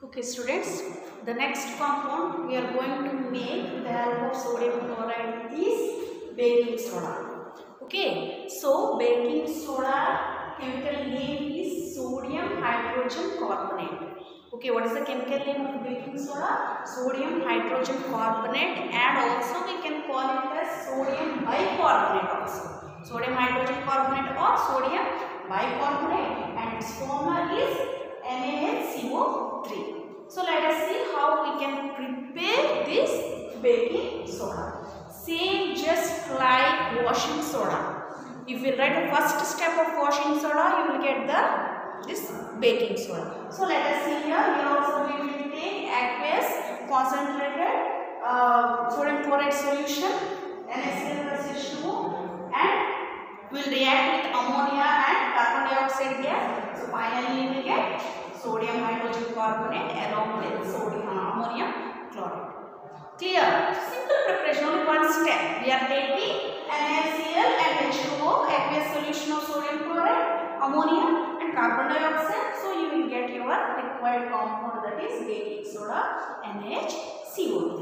Okay students, the next compound we are going to make with the help of sodium chloride is baking soda. Okay, so baking soda chemical name is sodium hydrogen carbonate. Okay, what is the chemical name of baking soda? Sodium hydrogen carbonate, and also we can call it as sodium bicarbonate also. Sodium hydrogen carbonate or sodium bicarbonate, and its formula is NaHCO3. So let us see how we can prepare this baking soda. Same just like washing soda. If you write the first step of washing soda, you will get this baking soda. So let us see here. Here also we will take aqueous concentrated sodium chloride solution, NaCl plus H2O, and will react with ammonia and carbon dioxide gas. So finally we will get sodium hydrogen carbonate along with sodium ammonium chloride. Clear? Simple preparation, only one step. We are taking NaCl and H2O, aqueous solution of sodium chloride, ammonia and carbon dioxide. So you will get your required compound, that is baking soda, NaHCO3.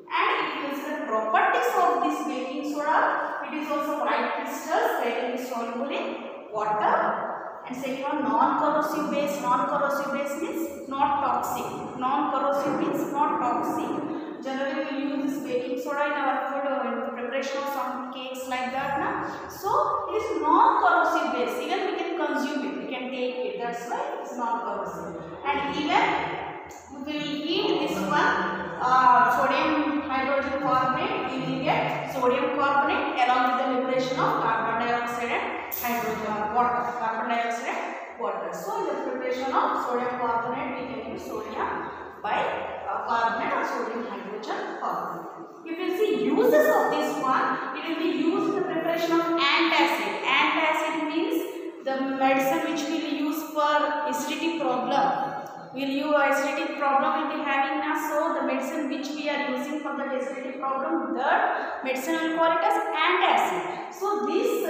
And if you see the properties of this baking soda, it is also white crystals, readily soluble in water. And second one, non-corrosive base. Non-corrosive base means not toxic. Non-corrosive means not toxic. Generally we use this baking soda in our food or in the preparation of some cakes like that. Na? So it is non-corrosive base. Even we can consume it, we can take it. That's why it is non-corrosive. And even we will heat this one, sodium hydrogen carbonate, we will get sodium carbonate along with the liberation of carbon dioxide and hydrogen water. Carbon dioxide and water. So in the preparation of sodium carbonate, we can use sodium bicarbonate or sodium hydrogen carbonate. If you see uses of this one, it will be used in the preparation of antacid. Antacid means the medicine which we will use for acidity problem. Acidity problem will be having now, so the medicine which we are using for the acidity problem, that medicine will call it as antacid. So this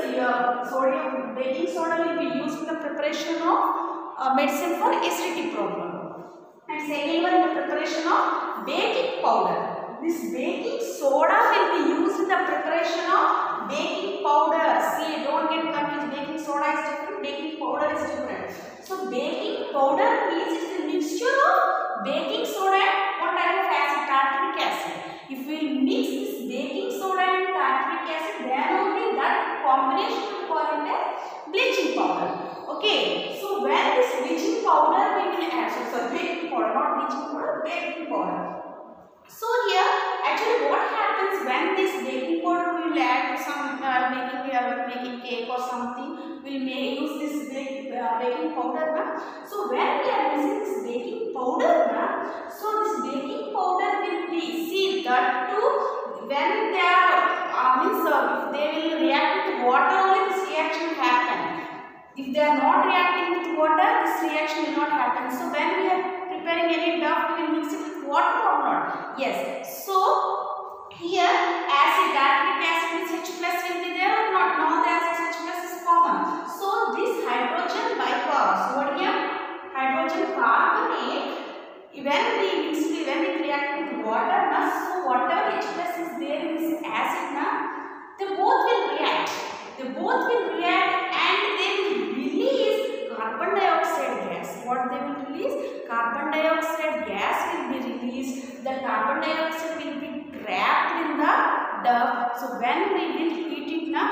sodium baking soda will be used in the preparation of medicine for acidity problem. And second one, in the preparation of baking powder. This baking soda will be used in the preparation of baking powder. See, don't get confused. Baking soda is different, baking powder is different. So baking powder means it is a mixture of baking soda and what type of acid? Tartaric acid. If we mix this baking soda and tartaric acid, then only that combination we call it as bleaching powder. Okay. So when this bleaching powder we will add, so baking powder, not bleaching powder, baking powder. So here actually what happens when this baking powder we will add to some making cake or something, we will use this baking powder. So when we are using this baking powder, so this baking powder will be, see that too, when they are if they will react with water only, this reaction will happen. If they are not reacting with water, this reaction will not happen. So when we are preparing any dough, we will mix it with water or not? Yes. So here acid, tartaric acid with H plus will be there or not? Now the acid H plus is common. So this hydrogen sodium hydrogen carbonate, when we react with water, so whatever H plus is there in this acid, they both will react. They both will react and they will release carbon dioxide gas. What they will release? Carbon dioxide gas will be released. The carbon dioxide will be trapped in the dough. So when we will heat it now,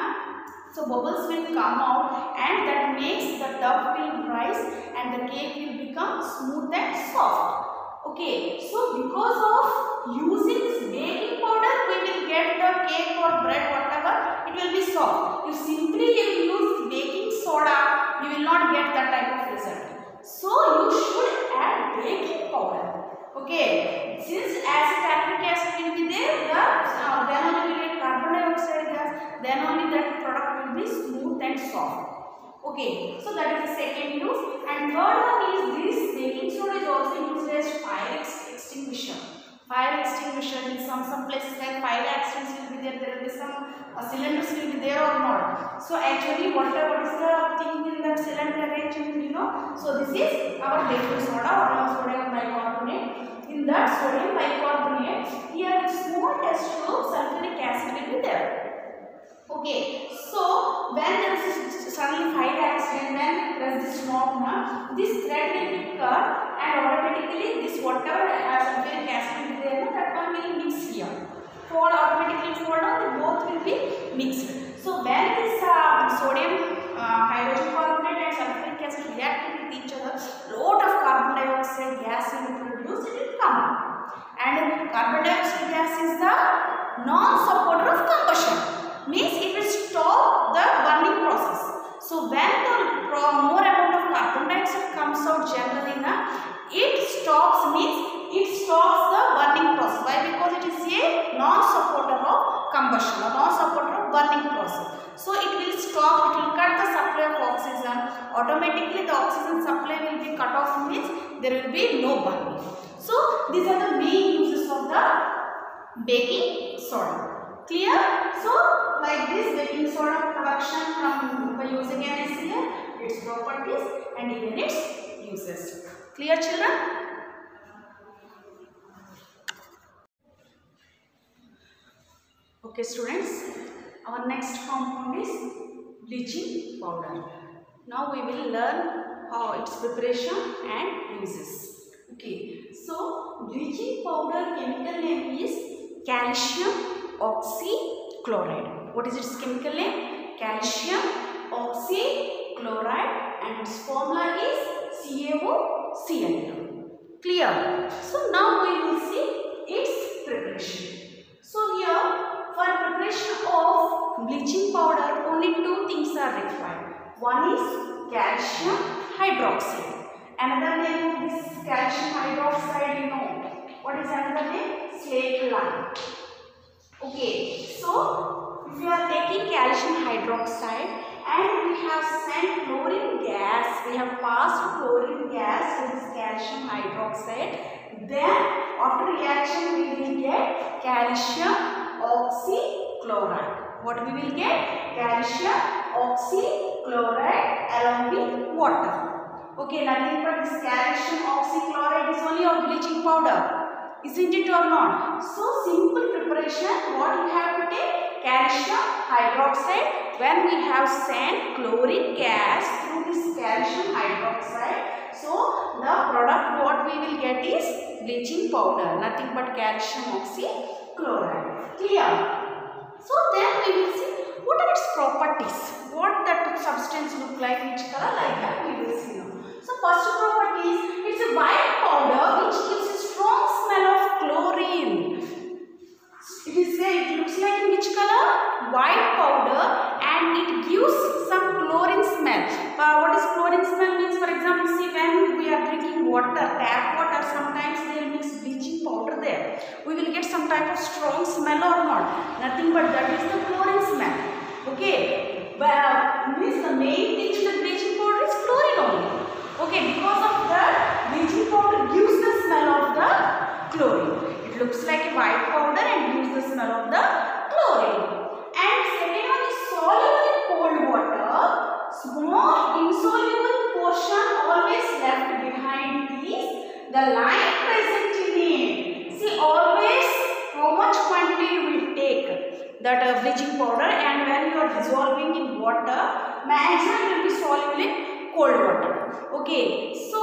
so bubbles will come out and that makes the dough will rise and the cake will become smooth and soft. Okay, so because of using this baking powder, we will get the cake or bread, whatever, it will be soft. If simply you use baking soda, you will not get that type of result. So you should add baking powder. Okay, since tartaric acid will be there, then only we get carbon dioxide gas, then only that product will be smooth and soft. Okay, so that is the second use. And third one is this baking soda is also used as fire extinguisher. Fire extinguisher in some places like fire accidents will be there. There will be some cylinders will be there or not. So actually what is the thing in that cylinder arrangement, you know? So this is our baking soda or sodium bicarbonate. in that sodium bicarbonate, here with small test tube sulfuric acid will be there. Okay, so when there is suddenly fire accident, when we press this knob now, this thread will be cut and automatically this whatever has sulfuric acid will be there, that one will mix here. Automatically fall down, the both will be mixed. So when this sodium hydrogen carbonate and sulfuric acid react with each other, lot of carbon dioxide gas will be produced, it will come out. And carbon dioxide gas is the non-supporter of combustion. Means it will stop the burning process. So when the more amount of carbon dioxide comes out generally, it stops the burning process. Why? Because it is a non-supporter of combustion, a non-supporter of burning process. So it will stop, it will cut the supply of oxygen. Automatically the oxygen supply will be cut off, means there will be no burning. So these are the main uses of the baking soda. Clear? So like this baking soda production from by using NaCl, its properties and even its uses. Clear, children? Okay students, our next compound is bleaching powder. Now we will learn how its preparation and uses. Okay, so bleaching powder chemical name is calcium oxychloride. What is its chemical name? Calcium oxychloride, and its formula is CaOCl2. Clear? So now we will see its preparation. So here for preparation of bleaching powder only two things are required. One is calcium hydroxide. Another name of this calcium hydroxide, you know. What is another name? Slate lime. Okay, so if you are taking calcium hydroxide and we have sent chlorine gas, we have passed chlorine gas to this calcium hydroxide, then after reaction we will get calcium oxychloride. What we will get? Calcium oxychloride along with water. Okay, nothing but this calcium oxychloride is only a bleaching powder. Isn't it or not? So simple preparation, what we have to take? Calcium hydroxide. When we have sent chlorine gas through this calcium hydroxide, so the product what we will get is bleaching powder. Nothing but calcium oxychloride. Clear? So then we will see what are its properties. What that substance look like, which color, like that we will see now. So first property is it's a white powder which gives a strong smell of chlorine. It looks like in which color? White powder, and it gives some chlorine smell. What is chlorine smell means? For example, see when we are drinking water, tap water, sometimes they will mix bleaching powder there. We will get some type of strong smell or not. Nothing but that is the chlorine smell. Okay, but means the main thing in the bleaching powder is chlorine only. Okay, because of that, bleaching powder gives the smell of the chlorine. It looks like a white powder and gives the smell of the chlorine. And second one is soluble in cold water. Small insoluble portion always left behind is the lime present in it. See, always how much quantity you will take that bleaching powder, and when you are dissolving in water, maximum will be soluble in cold water. Okay, so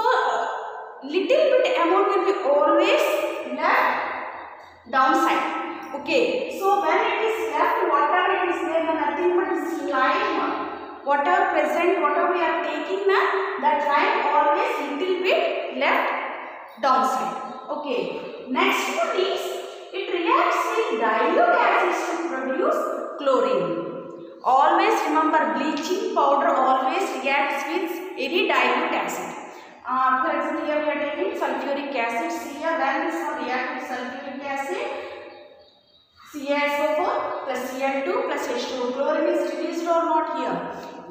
little bit amount will be always left downside. Okay, so when it is left, whatever it is there, nothing but is lime. Whatever present, whatever we are taking, that lime always little bit left downside. Okay, next one is it reacts with dilute acids to produce chlorine. Always remember, bleaching powder always reacts with any dilute acid. For example, here we are taking sulfuric acid. See here, when this one reacts with sulfuric acid, CaSO4 plus Cl2 plus H2O. Chlorine is released or not here?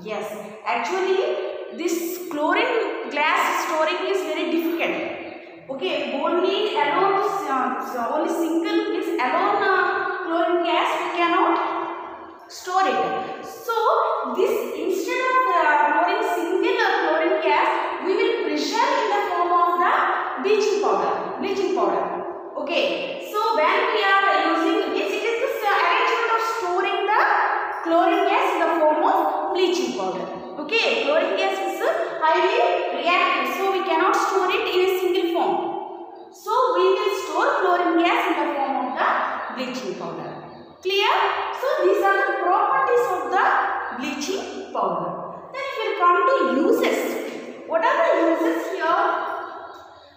Yes. Actually, this chlorine glass storing is very difficult. Okay, only alone, only single is alone chlorine gas we cannot store it. So this instead of chlorine single chlorine gas, we will pressure in the form of the bleaching powder. Okay, so when we are using this, it is the arrangement of storing the chlorine gas in the form of bleaching powder. Okay, chlorine gas is highly reactive, so we cannot store it in a single form. So we will store chlorine gas in the form of the bleaching powder. Clear? So these are the properties of the bleaching powder. Then we will come to uses. What are the uses here?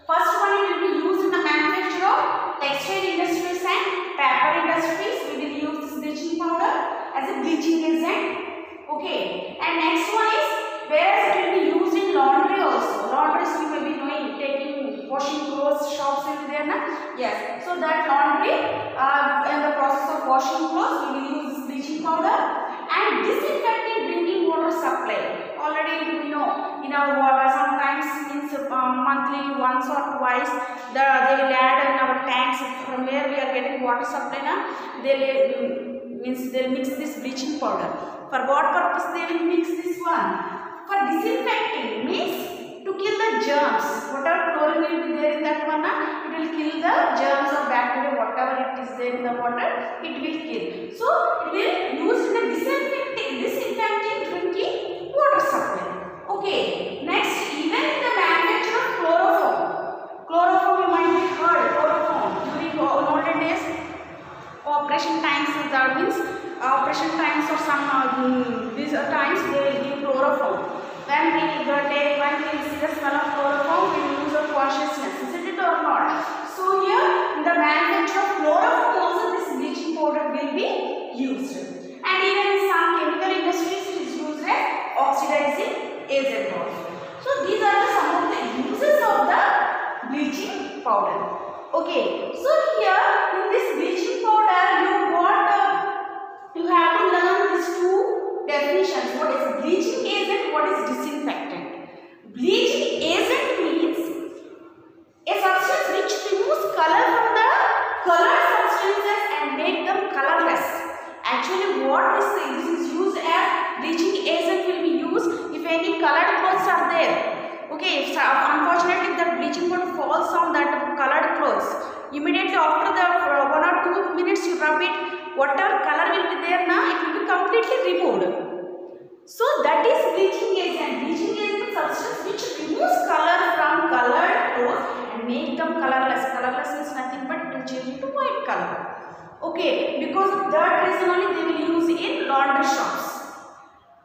First one, it will be used in the manufacture of textile industries and paper industries. We will use this bleaching powder as a bleaching agent. Okay. And next one is where it will be used in laundry also. Laundries you may be knowing, taking washing clothes shops will be there, na? Yes. So that laundry in the process of washing clothes we will use this bleaching powder. And disinfecting drinking water supply. Already we know in our water sometimes means monthly once or twice they will add in our tanks from where we are getting water supply, na? They'll mix this bleaching powder. For what purpose they will mix this one? For disinfecting means to kill the germs. Whatever chlorine will be there in that one, it will kill the germs or bacteria, whatever it is there in the water, it will kill. So it will use in the disinfecting drinking water supply. Okay. Next, even in the manufacture of chloroform. Chloroform you might have heard. Chloroform during olden days, operation times, that means operation times or some these times they will give chloroform. When we see the smell of chloroform, we will lose our consciousness. Isn't it or not? So here in the manufacture of chloroform also this bleaching powder will be used. And even in some chemical industries it is used as oxidizing agent also. So these are some of the uses of the bleaching powder. Okay. So here in this bleaching powder you have to learn these two definitions. What is bleaching agent? What is disinfectant? Bleaching agent means a substance which removes color from the colored substances and make them colorless. Actually, what this is used as bleaching agent will be used if any colored clothes are there. Okay, if unfortunately the bleaching powder falls on that colored clothes, immediately after the 1 or 2 minutes you rub it, whatever color will be there now, it will be completely removed. So that is bleaching agent. Bleaching agent is substance which removes color from colored clothes and make them colorless. Colorless is nothing but to change into white color. Okay, because of that reason only they will use in laundry shops.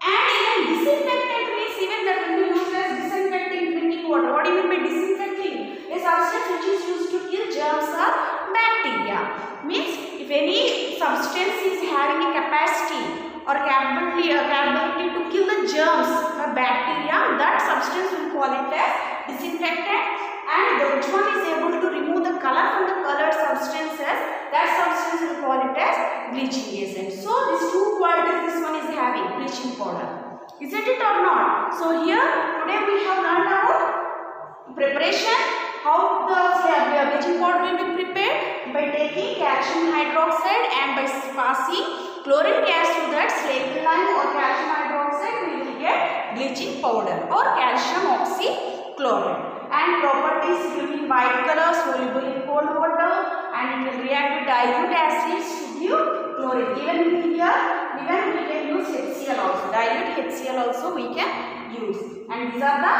And even disinfectant means even that will be used as disinfecting drinking water. What do you mean by disinfecting? A substance which is used to kill germs or bacteria. Means if any substance is having a capacity or capability to kill the germs or bacteria, that substance will call it as disinfectant. And which one is able to remove the color from the colored substances, that substance will call it as bleaching agent. So these two qualities this one is having, bleaching powder. Isn't it or not? So here today we have learned about preparation, how the bleaching powder will be prepared by taking calcium hydroxide and by passing chlorine gas to that slaked lime or calcium hydroxide, we will get bleaching powder or calcium oxychloride. And properties will be white color, soluble in cold water, and it will react with dilute acids to give chlorine. Even here, we can use HCl also. Dilute HCl also we can use. And these are the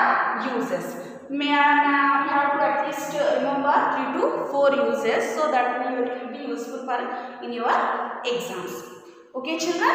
uses. We have to at least remember 3 to 4 uses, so that it will be useful for in your exams. Okay, children.